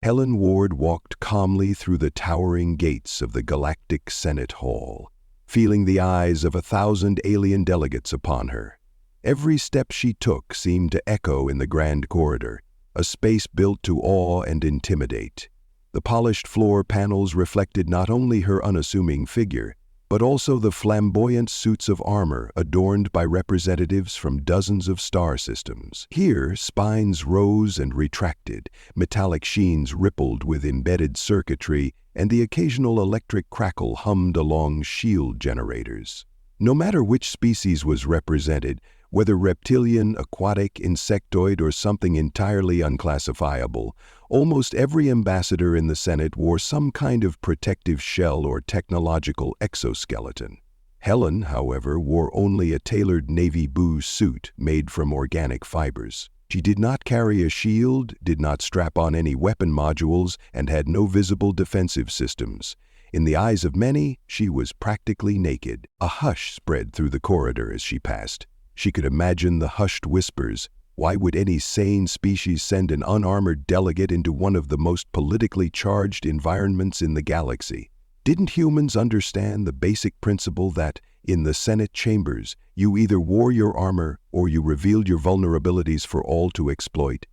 Helen Ward walked calmly through the towering gates of the Galactic Senate Hall, feeling the eyes of 1,000 alien delegates upon her. Every step she took seemed to echo in the grand corridor, a space built to awe and intimidate. The polished floor panels reflected not only her unassuming figure, but also the flamboyant suits of armor adorned by representatives from dozens of star systems. Here, spines rose and retracted, metallic sheens rippled with embedded circuitry, and the occasional electric crackle hummed along shield generators. No matter which species was represented, whether reptilian, aquatic, insectoid, or something entirely unclassifiable, almost every ambassador in the Senate wore some kind of protective shell or technological exoskeleton. Helen, however, wore only a tailored navy blue suit made from organic fibers. She did not carry a shield, did not strap on any weapon modules, and had no visible defensive systems. In the eyes of many, she was practically naked. A hush spread through the corridor as she passed. She could imagine the hushed whispers. Why would any sane species send an unarmored delegate into one of the most politically charged environments in the galaxy? Didn't humans understand the basic principle that, in the Senate chambers, you either wore your armor or you revealed your vulnerabilities for all to exploit?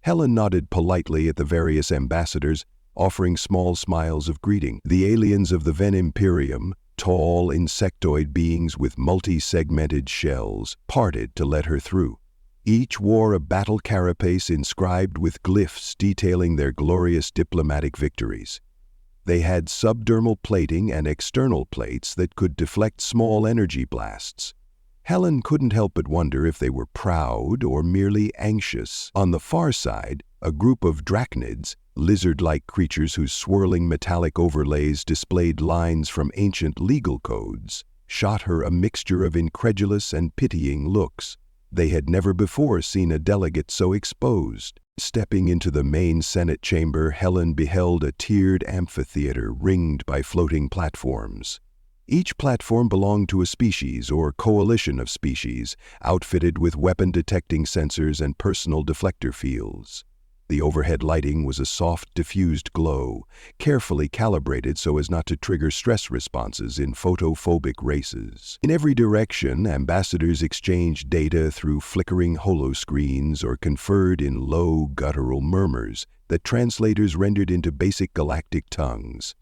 Helen nodded politely at the various ambassadors, offering small smiles of greeting. The aliens of the Ven Imperium, tall insectoid beings with multi-segmented shells, parted to let her through. Each wore a battle carapace inscribed with glyphs detailing their glorious diplomatic victories. They had subdermal plating and external plates that could deflect small energy blasts. Helen couldn't help but wonder if they were proud or merely anxious. On the far side, a group of drachnids, lizard-like creatures whose swirling metallic overlays displayed lines from ancient legal codes, shot her a mixture of incredulous and pitying looks. They had never before seen a delegate so exposed. Stepping into the main Senate chamber, Helen beheld a tiered amphitheater ringed by floating platforms. Each platform belonged to a species or coalition of species, outfitted with weapon-detecting sensors and personal deflector fields. The overhead lighting was a soft, diffused glow, carefully calibrated so as not to trigger stress responses in photophobic races. In every direction, ambassadors exchanged data through flickering holoscreens or conferred in low, guttural murmurs that translators rendered into basic galactic tongues.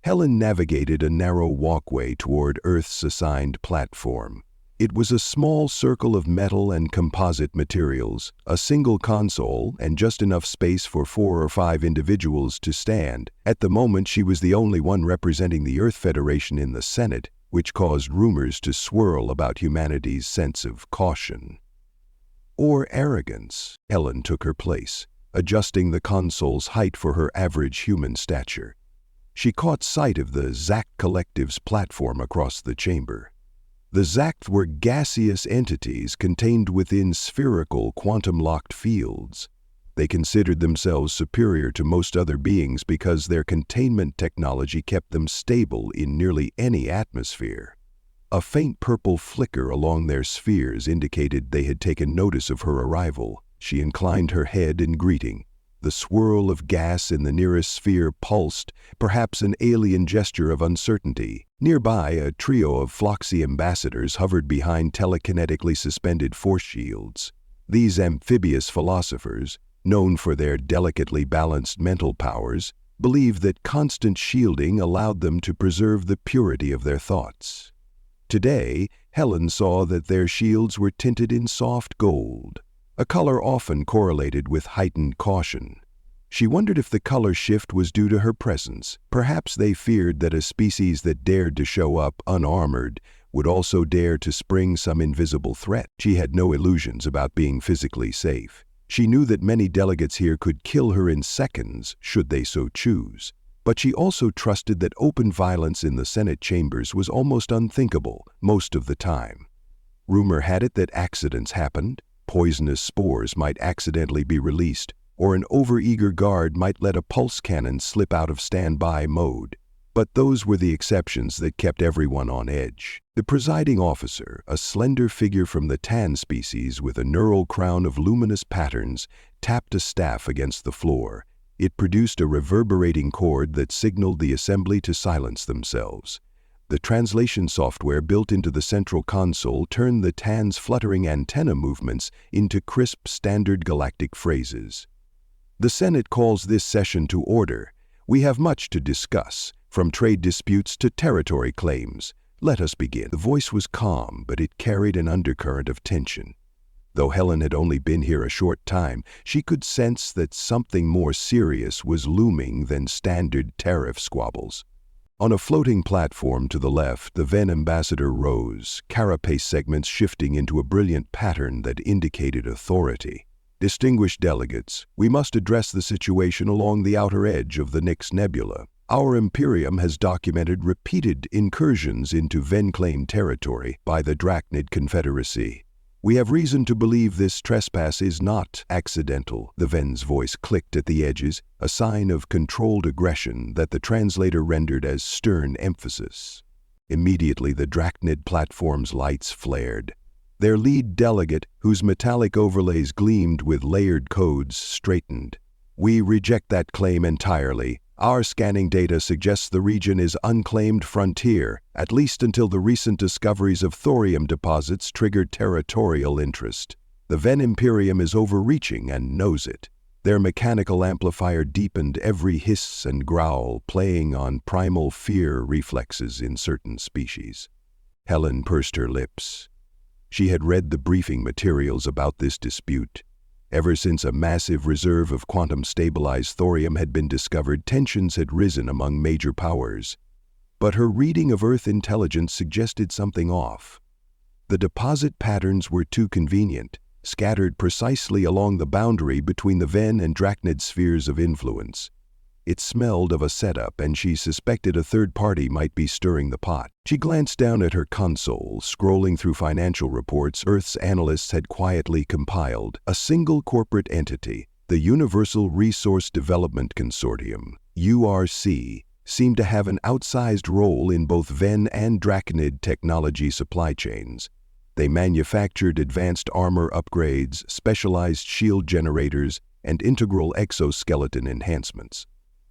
Helen navigated a narrow walkway toward Earth's assigned platform. It was a small circle of metal and composite materials, a single console, and just enough space for 4 or 5 individuals to stand. At the moment, she was the only one representing the Earth Federation in the Senate, which caused rumors to swirl about humanity's sense of caution. Or arrogance. Helen took her place, adjusting the console's height for her average human stature. She caught sight of the Zack Collective's platform across the chamber. The Zact were gaseous entities contained within spherical, quantum-locked fields. They considered themselves superior to most other beings because their containment technology kept them stable in nearly any atmosphere. A faint purple flicker along their spheres indicated they had taken notice of her arrival. She inclined her head in greeting. The swirl of gas in the nearest sphere pulsed, perhaps an alien gesture of uncertainty. Nearby, a trio of floxy ambassadors hovered behind telekinetically suspended force shields. These amphibious philosophers, known for their delicately balanced mental powers, believed that constant shielding allowed them to preserve the purity of their thoughts. Today, Helen saw that their shields were tinted in soft gold, a color often correlated with heightened caution. She wondered if the color shift was due to her presence. Perhaps they feared that a species that dared to show up unarmored would also dare to spring some invisible threat. She had no illusions about being physically safe. She knew that many delegates here could kill her in seconds should they so choose. But she also trusted that open violence in the Senate chambers was almost unthinkable most of the time. Rumor had it that accidents happened. Poisonous spores might accidentally be released, or an overeager guard might let a pulse cannon slip out of standby mode. But those were the exceptions that kept everyone on edge. The presiding officer, a slender figure from the tan species with a neural crown of luminous patterns, tapped a staff against the floor. It produced a reverberating chord that signaled the assembly to silence themselves. The translation software built into the central console turned the TAN's fluttering antenna movements into crisp, standard galactic phrases. The Senate calls this session to order. We have much to discuss, from trade disputes to territory claims. Let us begin. The voice was calm, but it carried an undercurrent of tension. Though Helen had only been here a short time, she could sense that something more serious was looming than standard tariff squabbles. On a floating platform to the left, the Ven ambassador rose, carapace segments shifting into a brilliant pattern that indicated authority. Distinguished delegates, we must address the situation along the outer edge of the Nix Nebula. Our Imperium has documented repeated incursions into Ven-claimed territory by the Drachnid Confederacy. We have reason to believe this trespass is not accidental. The Ven's voice clicked at the edges, a sign of controlled aggression that the translator rendered as stern emphasis. Immediately, the Drachnid platform's lights flared. Their lead delegate, whose metallic overlays gleamed with layered codes, straightened. We reject that claim entirely. Our scanning data suggests the region is unclaimed frontier, at least until the recent discoveries of thorium deposits triggered territorial interest. The Ven Imperium is overreaching and knows it. Their mechanical amplifier deepened every hiss and growl, playing on primal fear reflexes in certain species. Helen pursed her lips. She had read the briefing materials about this dispute. Ever since a massive reserve of quantum-stabilized thorium had been discovered, tensions had risen among major powers. But her reading of Earth intelligence suggested something off. The deposit patterns were too convenient, scattered precisely along the boundary between the Ven and Drachnid spheres of influence. It smelled of a setup, and she suspected a third party might be stirring the pot. She glanced down at her console, scrolling through financial reports Earth's analysts had quietly compiled. A single corporate entity, the Universal Resource Development Consortium, URC, seemed to have an outsized role in both Ven and Drachnid technology supply chains. They manufactured advanced armor upgrades, specialized shield generators, and integral exoskeleton enhancements.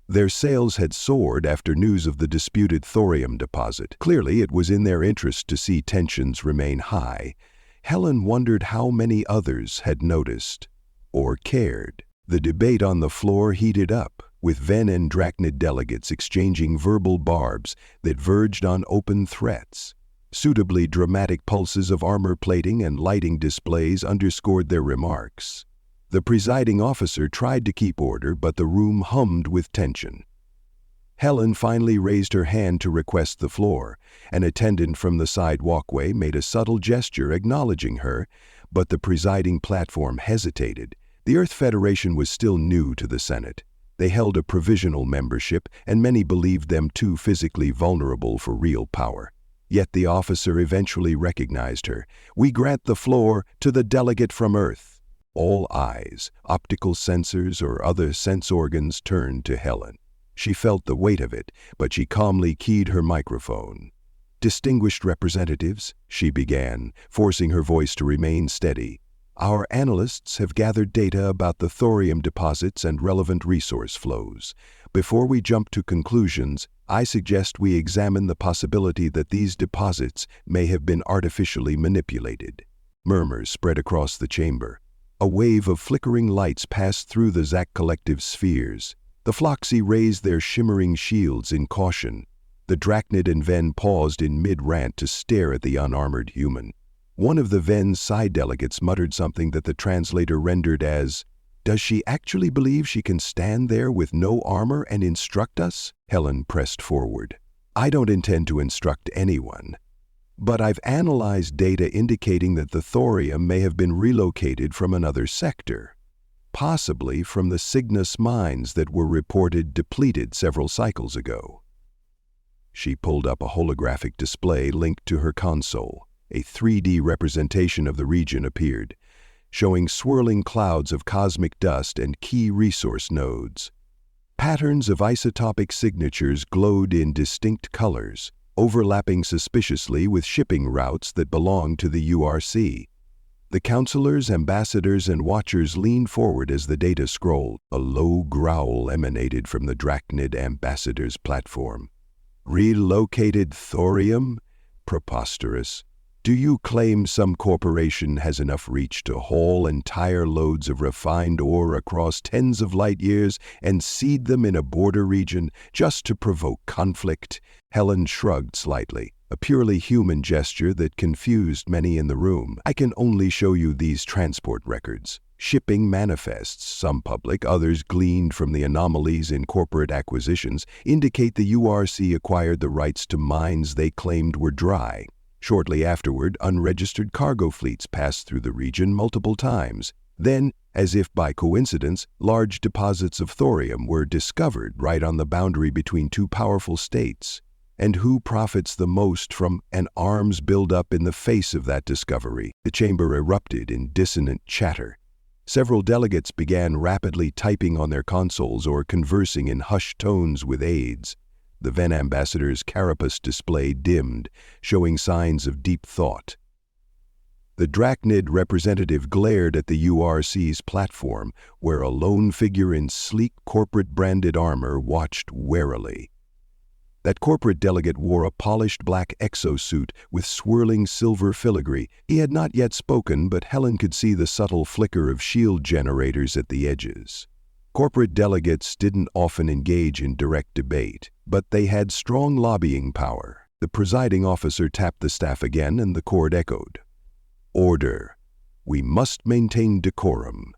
Their sales had soared after news of the disputed thorium deposit. Clearly, it was in their interest to see tensions remain high. Helen wondered how many others had noticed or cared. The debate on the floor heated up, with Ven and Drachnid delegates exchanging verbal barbs that verged on open threats. Suitably dramatic pulses of armor plating and lighting displays underscored their remarks. The presiding officer tried to keep order, but the room hummed with tension. Helen finally raised her hand to request the floor. An attendant from the side walkway made a subtle gesture acknowledging her, but the presiding platform hesitated. The Earth Federation was still new to the Senate. They held a provisional membership, and many believed them too physically vulnerable for real power. Yet the officer eventually recognized her. "We grant the floor to the delegate from Earth." All eyes, optical sensors or other sense organs turned to Helen. She felt the weight of it, but she calmly keyed her microphone. "Distinguished representatives," she began, forcing her voice to remain steady, "our analysts have gathered data about the thorium deposits and relevant resource flows. Before we jump to conclusions, I suggest we examine the possibility that these deposits may have been artificially manipulated." Murmurs spread across the chamber. A wave of flickering lights passed through the Zac collective spheres. The Floxy raised their shimmering shields in caution. The Drachnid and Ven paused in mid-rant to stare at the unarmored human. One of the Ven's side delegates muttered something that the translator rendered as, "Does she actually believe she can stand there with no armor and instruct us?" Helen pressed forward. "I don't intend to instruct anyone. But I've analyzed data indicating that the thorium may have been relocated from another sector, possibly from the Cygnus mines that were reported depleted several cycles ago." She pulled up a holographic display linked to her console. A 3D representation of the region appeared, showing swirling clouds of cosmic dust and key resource nodes. Patterns of isotopic signatures glowed in distinct colors, overlapping suspiciously with shipping routes that belonged to the URC. The counselors, ambassadors, and watchers leaned forward as the data scrolled. A low growl emanated from the Drachnid ambassador's platform. Relocated thorium? Preposterous. Do you claim some corporation has enough reach to haul entire loads of refined ore across tens of light years and seed them in a border region just to provoke conflict? Helen shrugged slightly, a purely human gesture that confused many in the room. I can only show you these transport records. Shipping manifests, some public, others gleaned from the anomalies in corporate acquisitions, indicate the URC acquired the rights to mines they claimed were dry. Shortly afterward, unregistered cargo fleets passed through the region multiple times. Then, as if by coincidence, large deposits of thorium were discovered right on the boundary between two powerful states. And who profits the most from an arms buildup in the face of that discovery? The chamber erupted in dissonant chatter. Several delegates began rapidly typing on their consoles or conversing in hushed tones with aides. The then ambassador's carapace display dimmed, showing signs of deep thought. The Drachnid representative glared at the URC's platform, where a lone figure in sleek corporate-branded armor watched warily. That corporate delegate wore a polished black exosuit with swirling silver filigree. He had not yet spoken, but Helen could see the subtle flicker of shield generators at the edges. Corporate delegates didn't often engage in direct debate, but they had strong lobbying power. The presiding officer tapped the staff again, and the cord echoed. Order. We must maintain decorum.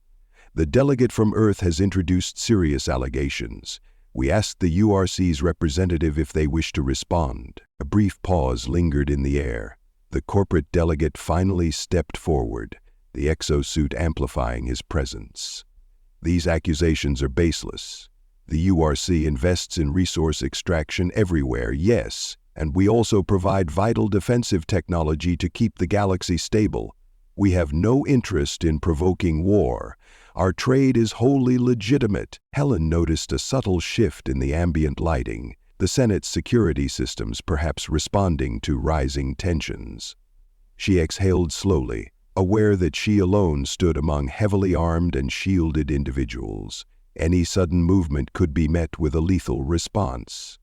The delegate from Earth has introduced serious allegations. We asked the URC's representative if they wish to respond. A brief pause lingered in the air. The corporate delegate finally stepped forward, the exosuit amplifying his presence. These accusations are baseless. The URC invests in resource extraction everywhere, yes, and we also provide vital defensive technology to keep the galaxy stable. We have no interest in provoking war. Our trade is wholly legitimate. Helen noticed a subtle shift in the ambient lighting, the Senate's security systems perhaps responding to rising tensions. She exhaled slowly, aware that she alone stood among heavily armed and shielded individuals. Any sudden movement could be met with a lethal response.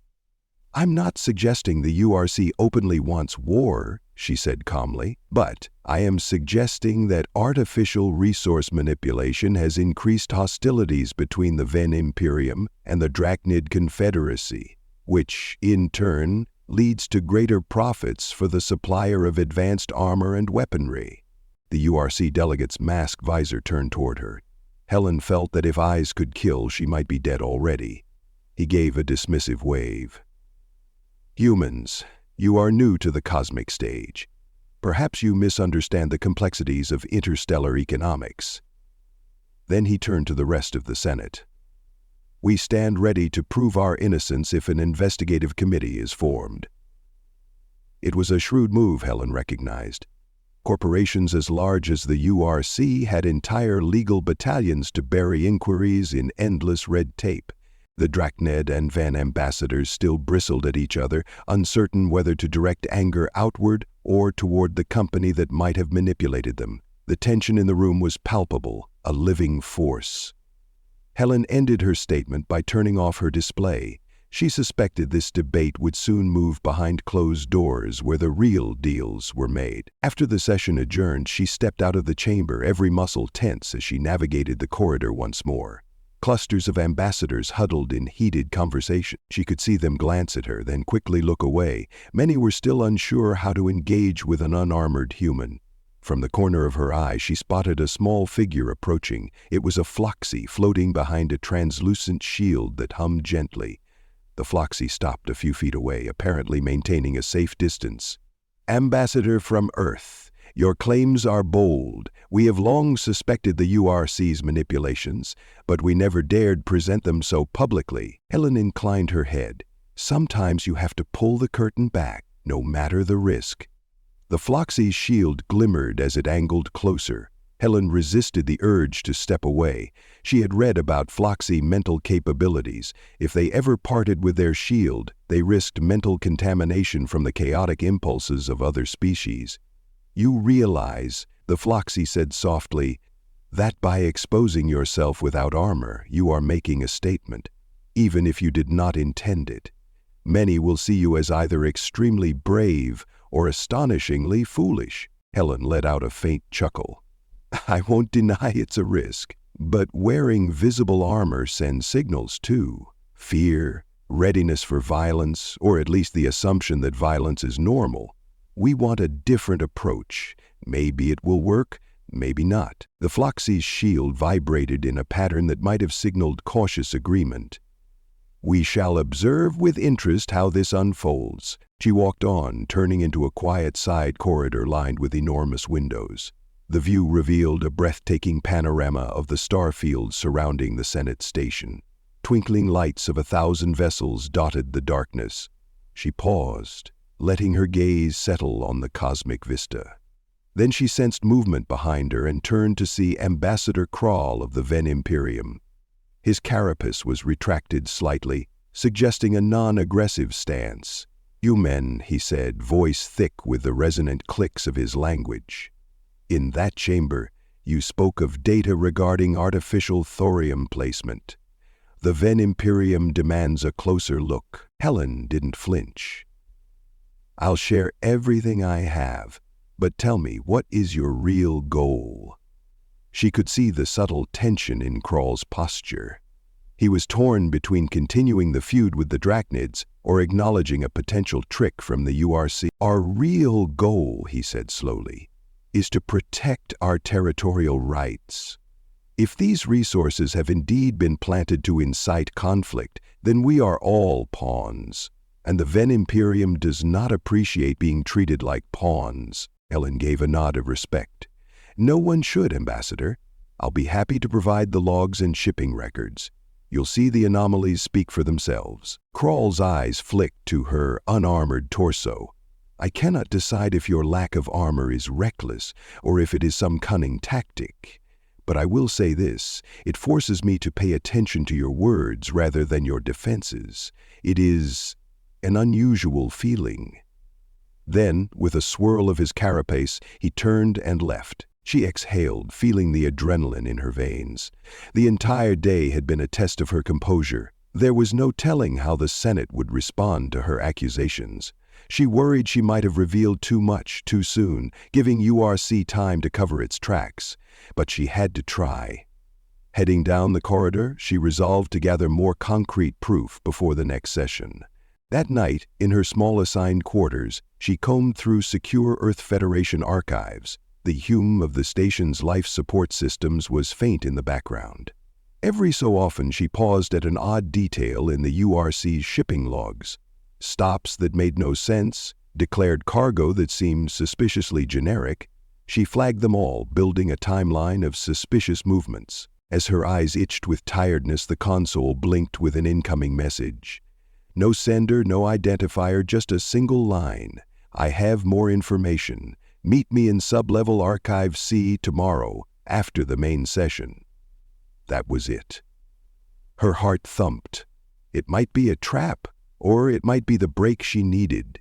I'm not suggesting the URC openly wants war, she said calmly, but I am suggesting that artificial resource manipulation has increased hostilities between the Ven Imperium and the Drachnid Confederacy, which, in turn, leads to greater profits for the supplier of advanced armor and weaponry. The URC delegate's mask visor turned toward her. Helen felt that if eyes could kill, she might be dead already. He gave a dismissive wave. Humans, you are new to the cosmic stage. Perhaps you misunderstand the complexities of interstellar economics. Then he turned to the rest of the Senate. We stand ready to prove our innocence if an investigative committee is formed. It was a shrewd move, Helen recognized. Corporations as large as the URC had entire legal battalions to bury inquiries in endless red tape. The Drachnid and Van ambassadors still bristled at each other, uncertain whether to direct anger outward or toward the company that might have manipulated them. The tension in the room was palpable, a living force. Helen ended her statement by turning off her display. She suspected this debate would soon move behind closed doors where the real deals were made. After the session adjourned, she stepped out of the chamber, every muscle tense as she navigated the corridor once more. Clusters of ambassadors huddled in heated conversation. She could see them glance at her, then quickly look away. Many were still unsure how to engage with an unarmored human. From the corner of her eye, she spotted a small figure approaching. It was a Floxy floating behind a translucent shield that hummed gently. The Floxy stopped a few feet away, apparently maintaining a safe distance. Ambassador from Earth, your claims are bold. We have long suspected the URC's manipulations, but we never dared present them so publicly. Helen inclined her head. Sometimes you have to pull the curtain back, no matter the risk. The Floxy's shield glimmered as it angled closer. Helen resisted the urge to step away. She had read about Floxy mental capabilities. If they ever parted with their shield, they risked mental contamination from the chaotic impulses of other species. You realize, The Floxy said softly, "That by exposing yourself without armor, you are making a statement, even if you did not intend it. Many will see you as either extremely brave or astonishingly foolish." Helen let out a faint chuckle. "I won't deny it's a risk, but wearing visible armor sends signals too. Fear, readiness for violence, or at least the assumption that violence is normal. We want a different approach. Maybe it will work, maybe not." The Floxy's shield vibrated in a pattern that might have signaled cautious agreement. "We shall observe with interest how this unfolds." She walked on, turning into a quiet side corridor lined with enormous windows. The view revealed a breathtaking panorama of the star fields surrounding the Senate station. Twinkling lights of 1,000 vessels dotted the darkness. She paused, letting her gaze settle on the cosmic vista. Then she sensed movement behind her and turned to see Ambassador Kral of the Ven Imperium. His carapace was retracted slightly, suggesting a non-aggressive stance. "You men," he said, voice thick with the resonant clicks of his language. "In that chamber, you spoke of data regarding artificial thorium placement. The Ven Imperium demands a closer look." Helen didn't flinch. "I'll share everything I have, but tell me, what is your real goal?" She could see the subtle tension in Kral's posture. He was torn between continuing the feud with the Drachnids or acknowledging a potential trick from the URC. "Our real goal," he said slowly, "is to protect our territorial rights. If these resources have indeed been planted to incite conflict, then we are all pawns, and the Ven Imperium does not appreciate being treated like pawns." Helen gave a nod of respect. "No one should, Ambassador. I'll be happy to provide the logs and shipping records. You'll see the anomalies speak for themselves." Kral's eyes flicked to her unarmored torso. "I cannot decide if your lack of armor is reckless or if it is some cunning tactic. But I will say this, it forces me to pay attention to your words rather than your defenses. It is an unusual feeling." Then, with a swirl of his carapace, he turned and left. She exhaled, feeling the adrenaline in her veins. The entire day had been a test of her composure. There was no telling how the Senate would respond to her accusations. She worried she might have revealed too much too soon, giving URC time to cover its tracks. But she had to try. Heading down the corridor, she resolved to gather more concrete proof before the next session. That night, in her small assigned quarters, she combed through secure Earth Federation archives. The hum of the station's life support systems was faint in the background. Every so often she paused at an odd detail in the URC's shipping logs. Stops that made no sense, declared cargo that seemed suspiciously generic. She flagged them all, building a timeline of suspicious movements. As her eyes itched with tiredness, the console blinked with an incoming message. No sender, no identifier, just a single line. "I have more information. Meet me in Sublevel Archive C tomorrow, after the main session." That was it. Her heart thumped. It might be a trap, or it might be the break she needed.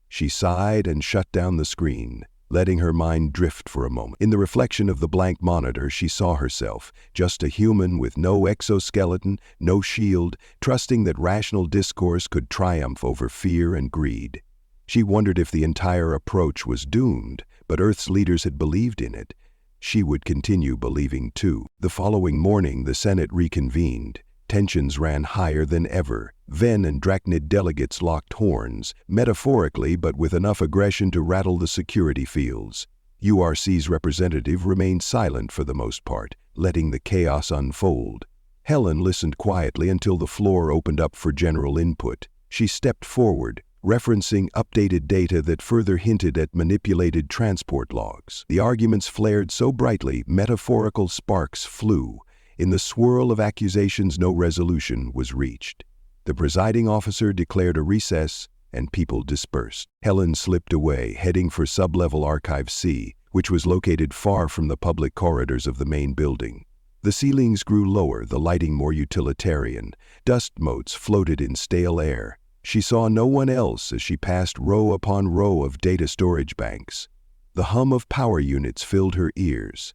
She sighed and shut down the screen, letting her mind drift for a moment. In the reflection of the blank monitor, she saw herself, just a human with no exoskeleton, no shield, trusting that rational discourse could triumph over fear and greed. She wondered if the entire approach was doomed, but Earth's leaders had believed in it. She would continue believing too. The following morning, the Senate reconvened. Tensions ran higher than ever. Ven and Drachnid delegates locked horns, metaphorically but with enough aggression to rattle the security fields. URC's representative remained silent for the most part, letting the chaos unfold. Helen listened quietly until the floor opened up for general input. She stepped forward, referencing updated data that further hinted at manipulated transport logs. The arguments flared so brightly, metaphorical sparks flew. In the swirl of accusations, no resolution was reached. The presiding officer declared a recess, and people dispersed. Helen slipped away, heading for Sublevel Archive C, which was located far from the public corridors of the main building. The ceilings grew lower, the lighting more utilitarian. Dust motes floated in stale air. She saw no one else as she passed row upon row of data storage banks. The hum of power units filled her ears.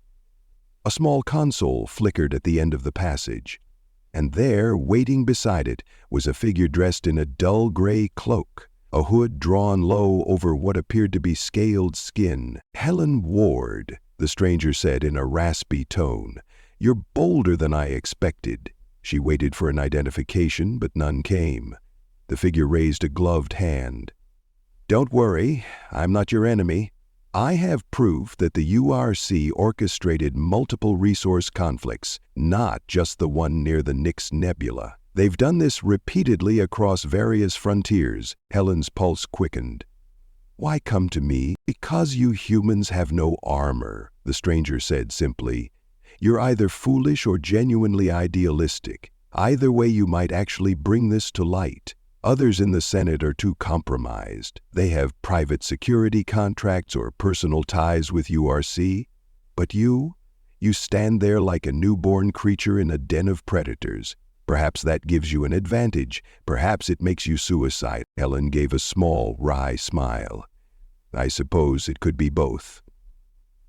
A small console flickered at the end of the passage, and there, waiting beside it, was a figure dressed in a dull gray cloak, a hood drawn low over what appeared to be scaled skin. "Helen Ward," the stranger said in a raspy tone. "You're bolder than I expected." She waited for an identification, but none came. The figure raised a gloved hand. "Don't worry, I'm not your enemy. I have proof that the URC orchestrated multiple resource conflicts, not just the one near the Nix Nebula. They've done this repeatedly across various frontiers." Helen's pulse quickened. "Why come to me?" "Because you humans have no armor," the stranger said simply. "You're either foolish or genuinely idealistic. Either way, you might actually bring this to light. Others in the Senate are too compromised. They have private security contracts or personal ties with URC. But you stand there like a newborn creature in a den of predators. Perhaps that gives you an advantage. Perhaps it makes you suicidal." Helen gave a small, wry smile. "I suppose it could be both."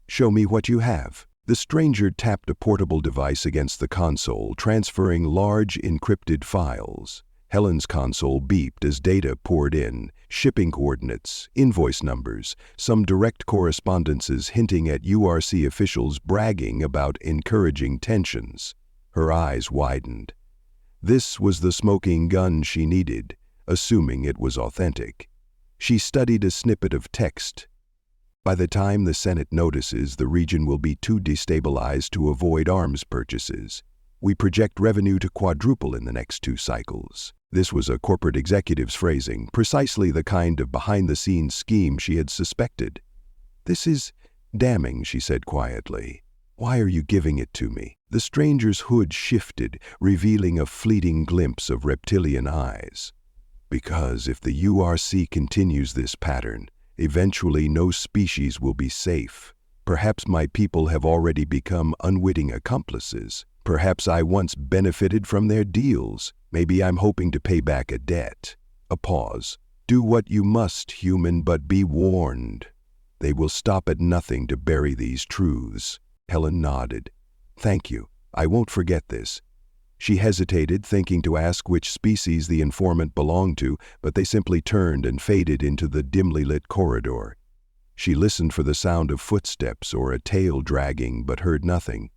"Show me what you have." The stranger tapped a portable device against the console, transferring large encrypted files. Helen's console beeped as data poured in: shipping coordinates, invoice numbers, some direct correspondences hinting at URC officials bragging about encouraging tensions. Her eyes widened. This was the smoking gun she needed, assuming it was authentic. She studied a snippet of text. "By the time the Senate notices, the region will be too destabilized to avoid arms purchases. We project revenue to quadruple in the next 2 cycles." This was a corporate executive's phrasing, precisely the kind of behind-the-scenes scheme she had suspected. "This is damning," she said quietly. "Why are you giving it to me?" The stranger's hood shifted, revealing a fleeting glimpse of reptilian eyes. "Because if the URC continues this pattern, eventually no species will be safe. Perhaps my people have already become unwitting accomplices. Perhaps I once benefited from their deals. Maybe I'm hoping to pay back a debt." A pause. "Do what you must, human, but be warned. They will stop at nothing to bury these truths." Helen nodded. "Thank you. I won't forget this." She hesitated, thinking to ask which species the informant belonged to, but they simply turned and faded into the dimly lit corridor. She listened for the sound of footsteps or a tail dragging, but heard nothing.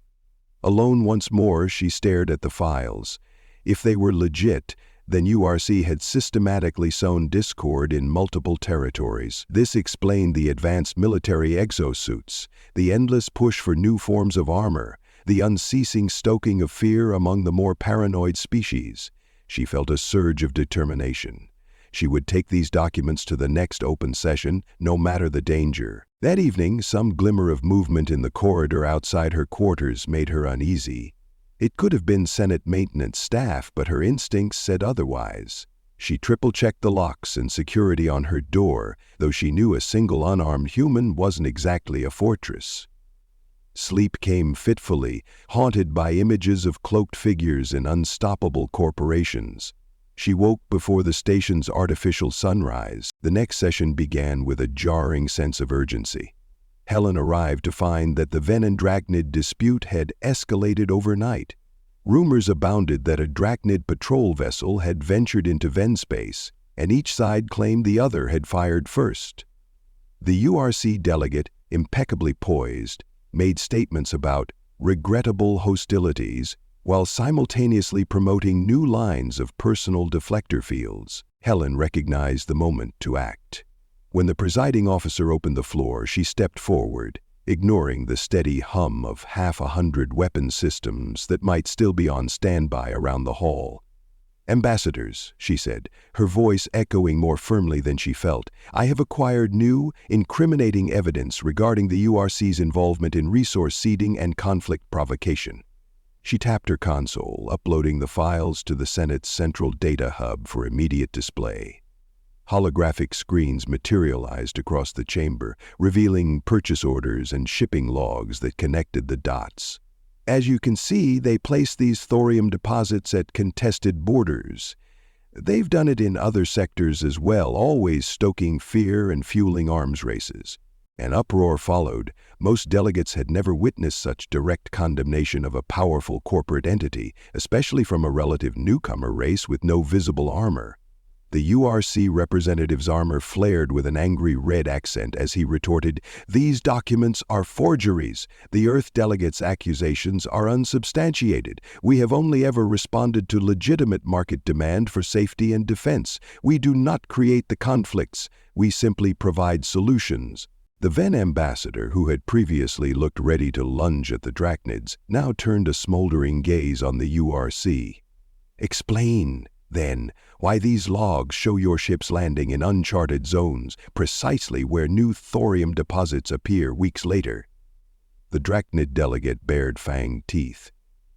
Alone once more, she stared at the files. If they were legit, then URC had systematically sown discord in multiple territories. This explained the advanced military exosuits, the endless push for new forms of armor, the unceasing stoking of fear among the more paranoid species. She felt a surge of determination. She would take these documents to the next open session, no matter the danger. That evening, some glimmer of movement in the corridor outside her quarters made her uneasy. It could have been Senate maintenance staff, but her instincts said otherwise. She triple-checked the locks and security on her door, though she knew a single unarmed human wasn't exactly a fortress. Sleep came fitfully, haunted by images of cloaked figures and unstoppable corporations. She woke before the station's artificial sunrise. The next session began with a jarring sense of urgency. Helen arrived to find that the Ven-Drachnid dispute had escalated overnight. Rumors abounded that a Drachnid patrol vessel had ventured into Ven space, and each side claimed the other had fired first. The URC delegate, impeccably poised, made statements about regrettable hostilities while simultaneously promoting new lines of personal deflector fields. Helen recognized the moment to act. When the presiding officer opened the floor, she stepped forward, ignoring the steady hum of 100 weapon systems that might still be on standby around the hall. "Ambassadors," she said, her voice echoing more firmly than she felt, "I have acquired new, incriminating evidence regarding the URC's involvement in resource seeding and conflict provocation." She tapped her console, uploading the files to the Senate's central data hub for immediate display. Holographic screens materialized across the chamber, revealing purchase orders and shipping logs that connected the dots. "As you can see, they place these thorium deposits at contested borders. They've done it in other sectors as well, always stoking fear and fueling arms races. An uproar followed. Most delegates had never witnessed such direct condemnation of a powerful corporate entity, especially from a relative newcomer race with no visible armor. The URC representative's armor flared with an angry red accent as he retorted, "These documents are forgeries. The Earth delegates' accusations are unsubstantiated. We have only ever responded to legitimate market demand for safety and defense. We do not create the conflicts. We simply provide solutions." The Ven ambassador, who had previously looked ready to lunge at the Drachnids, now turned a smoldering gaze on the URC. "Explain, then, why these logs show your ships landing in uncharted zones, precisely where new thorium deposits appear weeks later." The Drachnid delegate bared fanged teeth.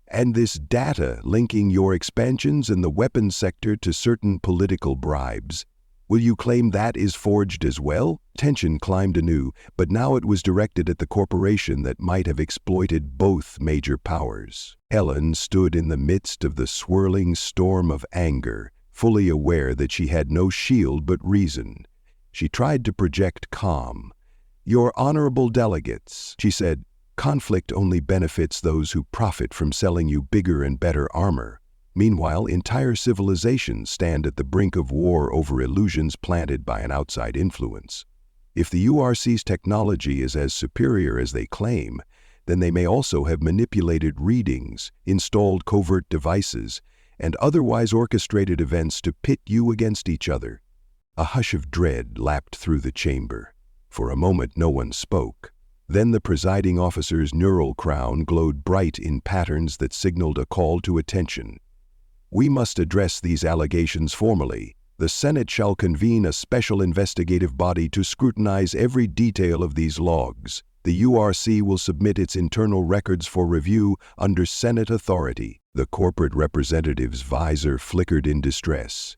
"And this data linking your expansions in the weapons sector to certain political bribes. Will you claim that is forged as well?" Tension climbed anew, but now it was directed at the corporation that might have exploited both major powers. Helen stood in the midst of the swirling storm of anger, fully aware that she had no shield but reason. She tried to project calm. "Your honorable delegates," she said, "conflict only benefits those who profit from selling you bigger and better armor. Meanwhile, entire civilizations stand at the brink of war over illusions planted by an outside influence. If the URC's technology is as superior as they claim, then they may also have manipulated readings, installed covert devices, and otherwise orchestrated events to pit you against each other." A hush of dread lapped through the chamber. For a moment no one spoke. Then the presiding officer's neural crown glowed bright in patterns that signaled a call to attention. "We must address these allegations formally. The Senate shall convene a special investigative body to scrutinize every detail of these logs. The URC will submit its internal records for review under Senate authority." The corporate representative's visor flickered in distress.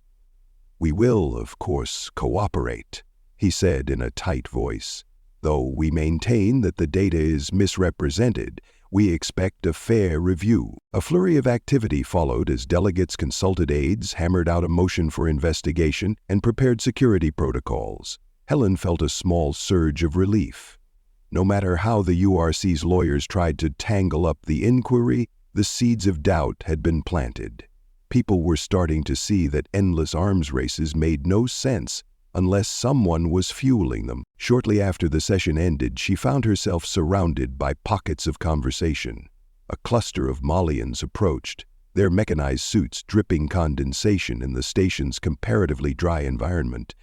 "We will, of course, cooperate," he said in a tight voice. "Though we maintain that the data is misrepresented, we expect a fair review." A flurry of activity followed as delegates consulted aides, hammered out a motion for investigation, and prepared security protocols. Helen felt a small surge of relief. No matter how the URC's lawyers tried to tangle up the inquiry, the seeds of doubt had been planted. People were starting to see that endless arms races made no sense unless someone was fueling them. Shortly after the session ended, she found herself surrounded by pockets of conversation. A cluster of Malians approached, their mechanized suits dripping condensation in the station's comparatively dry environment.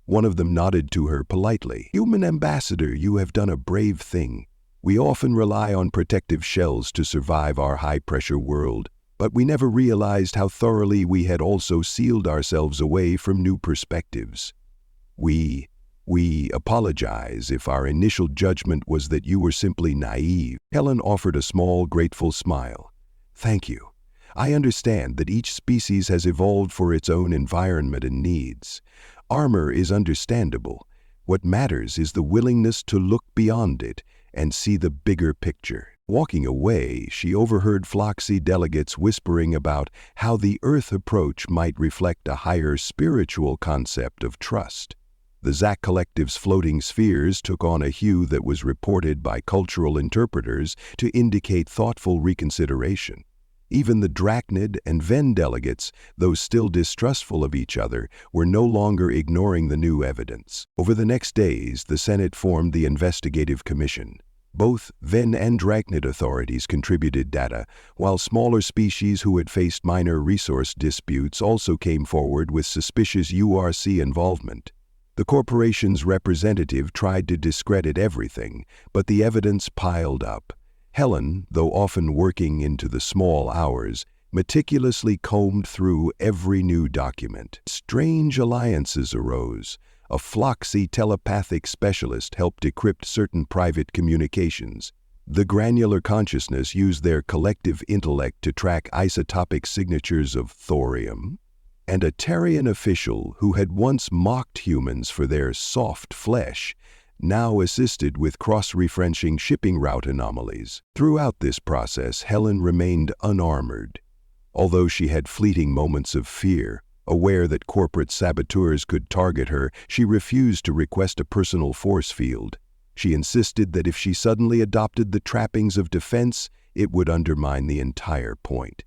One of them nodded to her politely. "Human ambassador, you have done a brave thing. We often rely on protective shells to survive our high-pressure world, but we never realized how thoroughly we had also sealed ourselves away from new perspectives. We apologize if our initial judgment was that you were simply naive." Helen offered a small, grateful smile. "Thank you. I understand that each species has evolved for its own environment and needs. Armor is understandable. What matters is the willingness to look beyond it and see the bigger picture." Walking away, she overheard Floxy delegates whispering about how the Earth approach might reflect a higher spiritual concept of trust. The Zach Collective's floating spheres took on a hue that was reported by cultural interpreters to indicate thoughtful reconsideration. Even the Drachnid and Ven delegates, though still distrustful of each other, were no longer ignoring the new evidence. Over the next days, the Senate formed the Investigative Commission. Both Ven and Drachnid authorities contributed data, while smaller species who had faced minor resource disputes also came forward with suspicious URC involvement. The corporation's representative tried to discredit everything, but the evidence piled up. Helen, though often working into the small hours, meticulously combed through every new document. Strange alliances arose. A Floxy telepathic specialist helped decrypt certain private communications. The granular consciousness used their collective intellect to track isotopic signatures of thorium. And a Tarian official who had once mocked humans for their soft flesh now assisted with cross-referencing shipping route anomalies. Throughout this process, Helen remained unarmored. Although she had fleeting moments of fear, aware that corporate saboteurs could target her, she refused to request a personal force field. She insisted that if she suddenly adopted the trappings of defense, it would undermine the entire point.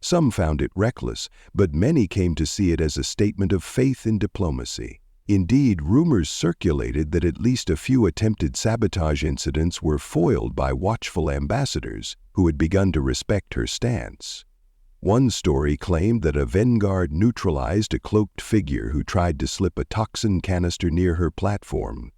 Some found it reckless, but many came to see it as a statement of faith in diplomacy. Indeed, rumors circulated that at least a few attempted sabotage incidents were foiled by watchful ambassadors who had begun to respect her stance. One story claimed that a vanguard neutralized a cloaked figure who tried to slip a toxin canister near her platform.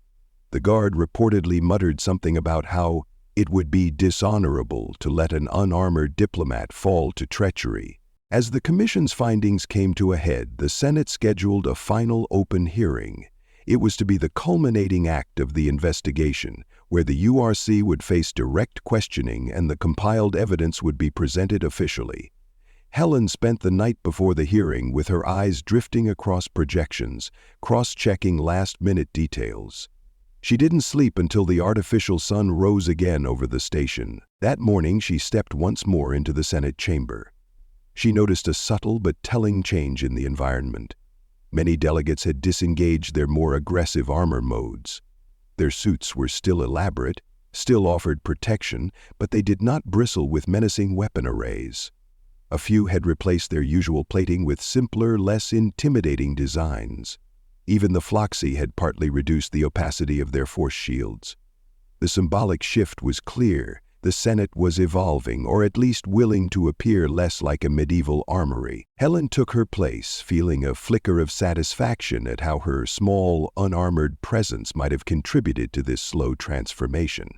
The guard reportedly muttered something about how it would be dishonorable to let an unarmored diplomat fall to treachery. As the Commission's findings came to a head, the Senate scheduled a final open hearing. It was to be the culminating act of the investigation, where the URC would face direct questioning and the compiled evidence would be presented officially. Helen spent the night before the hearing with her eyes drifting across projections, cross-checking last-minute details. She didn't sleep until the artificial sun rose again over the station. That morning, she stepped once more into the Senate chamber. She noticed a subtle but telling change in the environment. Many delegates had disengaged their more aggressive armor modes. Their suits were still elaborate, still offered protection, but they did not bristle with menacing weapon arrays. A few had replaced their usual plating with simpler, less intimidating designs. Even the Floxy had partly reduced the opacity of their force shields. The symbolic shift was clear. The Senate was evolving, or at least willing to appear less like a medieval armory. Helen took her place, feeling a flicker of satisfaction at how her small, unarmored presence might have contributed to this slow transformation.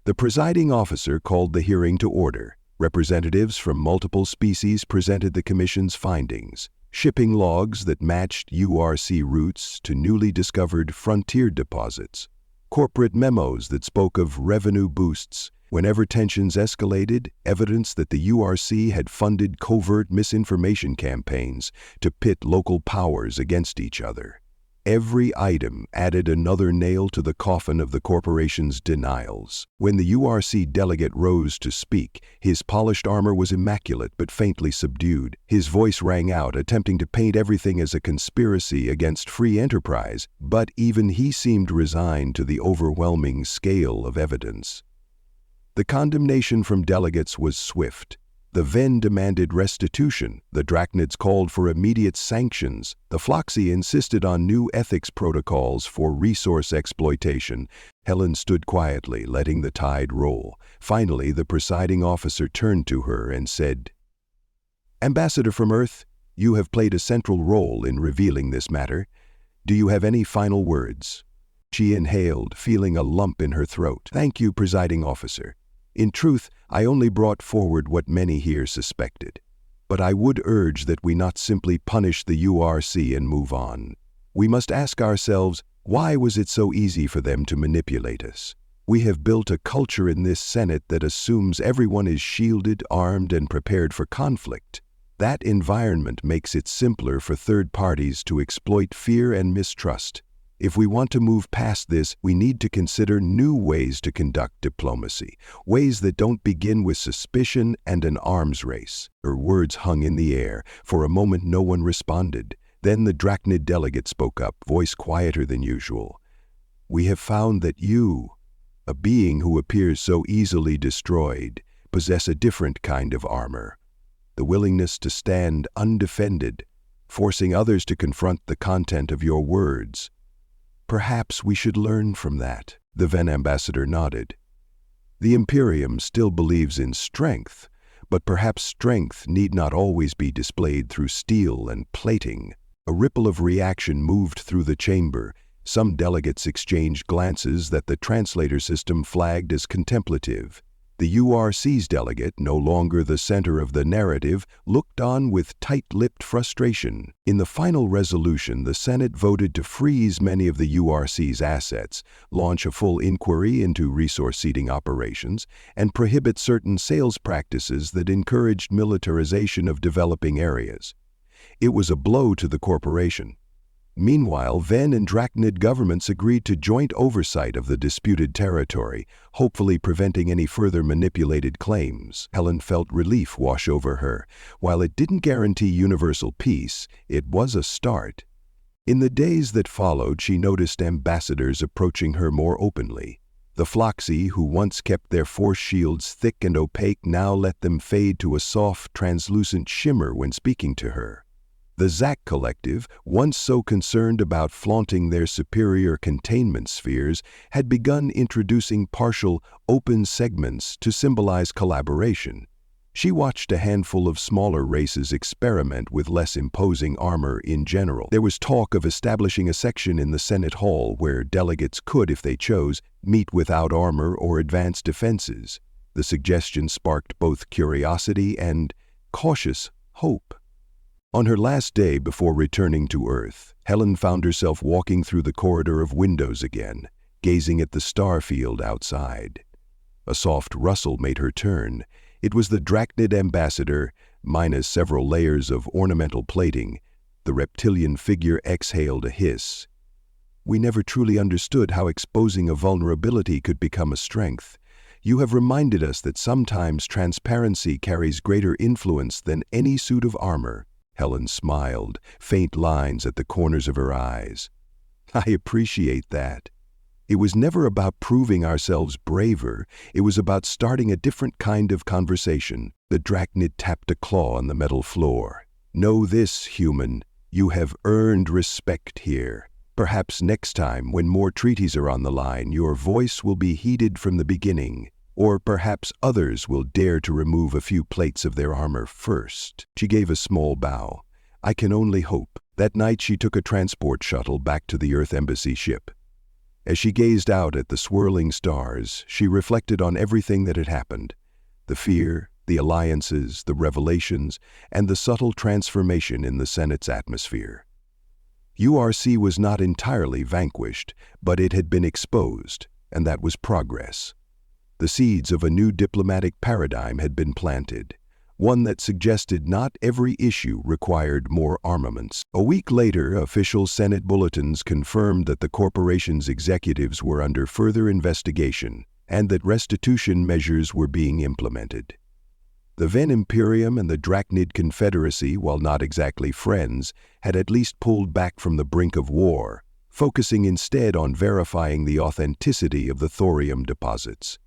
The presiding officer called the hearing to order. Representatives from multiple species presented the Commission's findings. Shipping logs that matched URC routes to newly discovered frontier deposits, corporate memos that spoke of revenue boosts whenever tensions escalated, evidence that the URC had funded covert misinformation campaigns to pit local powers against each other. Every item added another nail to the coffin of the corporation's denials. When the URC delegate rose to speak, his polished armor was immaculate but faintly subdued. His voice rang out, attempting to paint everything as a conspiracy against free enterprise, but even he seemed resigned to the overwhelming scale of evidence. The condemnation from delegates was swift. The Ven demanded restitution, the Drachnids called for immediate sanctions, the Floxy insisted on new ethics protocols for resource exploitation. Helen stood quietly, letting the tide roll. Finally, the presiding officer turned to her and said, "Ambassador from Earth, you have played a central role in revealing this matter. Do you have any final words?" She inhaled, feeling a lump in her throat. "Thank you, presiding officer. In truth, I only brought forward what many here suspected. But I would urge that we not simply punish the URC and move on. We must ask ourselves, why was it so easy for them to manipulate us? We have built a culture in this Senate that assumes everyone is shielded, armed, and prepared for conflict. That environment makes it simpler for third parties to exploit fear and mistrust. If we want to move past this, we need to consider new ways to conduct diplomacy, ways that don't begin with suspicion and an arms race." Her words hung in the air. For a moment no one responded. Then the Drachnid delegate spoke up, voice quieter than usual. "We have found that you, a being who appears so easily destroyed, possess a different kind of armor. The willingness to stand undefended, forcing others to confront the content of your words. Perhaps we should learn from that." The Ven ambassador nodded. "The Imperium still believes in strength, but perhaps strength need not always be displayed through steel and plating." A ripple of reaction moved through the chamber. Some delegates exchanged glances that the translator system flagged as contemplative. The URC's delegate, no longer the center of the narrative, looked on with tight-lipped frustration. In the final resolution, the Senate voted to freeze many of the URC's assets, launch a full inquiry into resource-seeding operations, and prohibit certain sales practices that encouraged militarization of developing areas. It was a blow to the corporation. Meanwhile, Ven and Drachnid governments agreed to joint oversight of the disputed territory, hopefully preventing any further manipulated claims. Helen felt relief wash over her. While it didn't guarantee universal peace, it was a start. In the days that followed, she noticed ambassadors approaching her more openly. The Floxy, who once kept their force shields thick and opaque, now let them fade to a soft, translucent shimmer when speaking to her. The Zack Collective, once so concerned about flaunting their superior containment spheres, had begun introducing partial, open segments to symbolize collaboration. She watched a handful of smaller races experiment with less imposing armor in general. There was talk of establishing a section in the Senate Hall where delegates could, if they chose, meet without armor or advanced defenses. The suggestion sparked both curiosity and cautious hope. On her last day before returning to Earth, Helen found herself walking through the corridor of windows again, gazing at the star field outside. A soft rustle made her turn. It was the Drachnid ambassador, minus several layers of ornamental plating. The reptilian figure exhaled a hiss. "We never truly understood how exposing a vulnerability could become a strength. You have reminded us that sometimes transparency carries greater influence than any suit of armor." Helen smiled, faint lines at the corners of her eyes. "I appreciate that. It was never about proving ourselves braver. It was about starting a different kind of conversation." The Drachnid tapped a claw on the metal floor. "Know this, human. You have earned respect here. Perhaps next time, when more treaties are on the line, your voice will be heeded from the beginning. Or perhaps others will dare to remove a few plates of their armor first." She gave a small bow. "I can only hope." That night she took a transport shuttle back to the Earth Embassy ship. As she gazed out at the swirling stars, she reflected on everything that had happened. The fear, the alliances, the revelations, and the subtle transformation in the Senate's atmosphere. URC was not entirely vanquished, but it had been exposed, and that was progress. The seeds of a new diplomatic paradigm had been planted, one that suggested not every issue required more armaments. A week later, official Senate bulletins confirmed that the corporation's executives were under further investigation and that restitution measures were being implemented. The Ven Imperium and the Drachnid Confederacy, while not exactly friends, had at least pulled back from the brink of war, focusing instead on verifying the authenticity of the thorium deposits.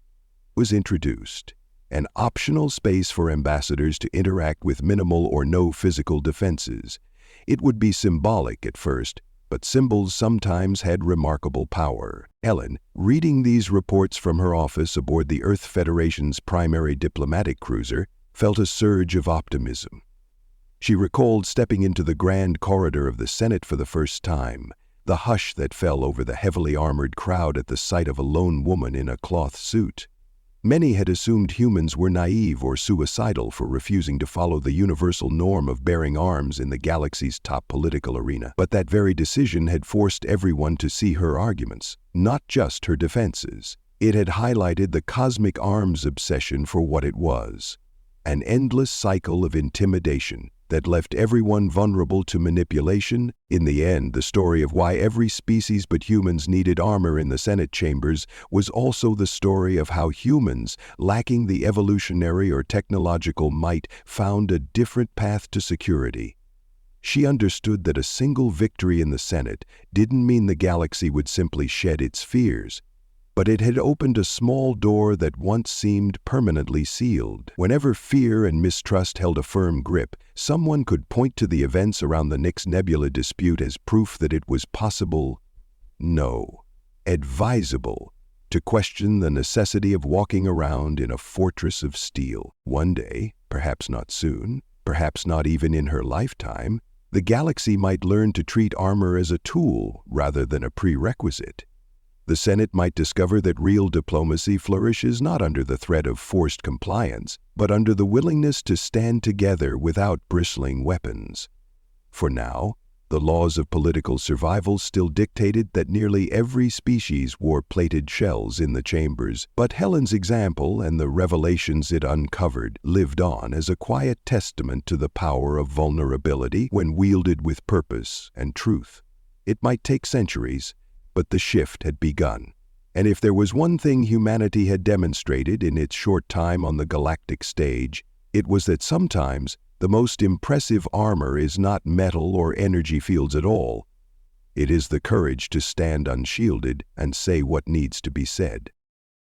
Was introduced an optional space for ambassadors to interact with minimal or no physical defenses. It would be symbolic at first, but symbols sometimes had remarkable power. Helen, reading these reports from her office aboard the Earth Federation's primary diplomatic cruiser, felt a surge of optimism. She recalled stepping into the grand corridor of the Senate for the first time, the hush that fell over the heavily armored crowd at the sight of a lone woman in a cloth suit. Many had assumed humans were naive or suicidal for refusing to follow the universal norm of bearing arms in the galaxy's top political arena. But that very decision had forced everyone to see her arguments, not just her defenses. It had highlighted the cosmic arms obsession for what it was, an endless cycle of intimidation that left everyone vulnerable to manipulation. In the end, the story of why every species but humans needed armor in the Senate chambers was also the story of how humans, lacking the evolutionary or technological might, found a different path to security. She understood that a single victory in the Senate didn't mean the galaxy would simply shed its fears, but it had opened a small door that once seemed permanently sealed. Whenever fear and mistrust held a firm grip, someone could point to the events around the Nix Nebula dispute as proof that it was possible, no, advisable, to question the necessity of walking around in a fortress of steel. One day, perhaps not soon, perhaps not even in her lifetime, the galaxy might learn to treat armor as a tool rather than a prerequisite. The Senate might discover that real diplomacy flourishes not under the threat of forced compliance, but under the willingness to stand together without bristling weapons. For now, the laws of political survival still dictated that nearly every species wore plated shells in the chambers, but Helen's example and the revelations it uncovered lived on as a quiet testament to the power of vulnerability when wielded with purpose and truth. It might take centuries, but the shift had begun. And if there was one thing humanity had demonstrated in its short time on the galactic stage, it was that sometimes the most impressive armor is not metal or energy fields at all, It is the courage to stand unshielded and say what needs to be said.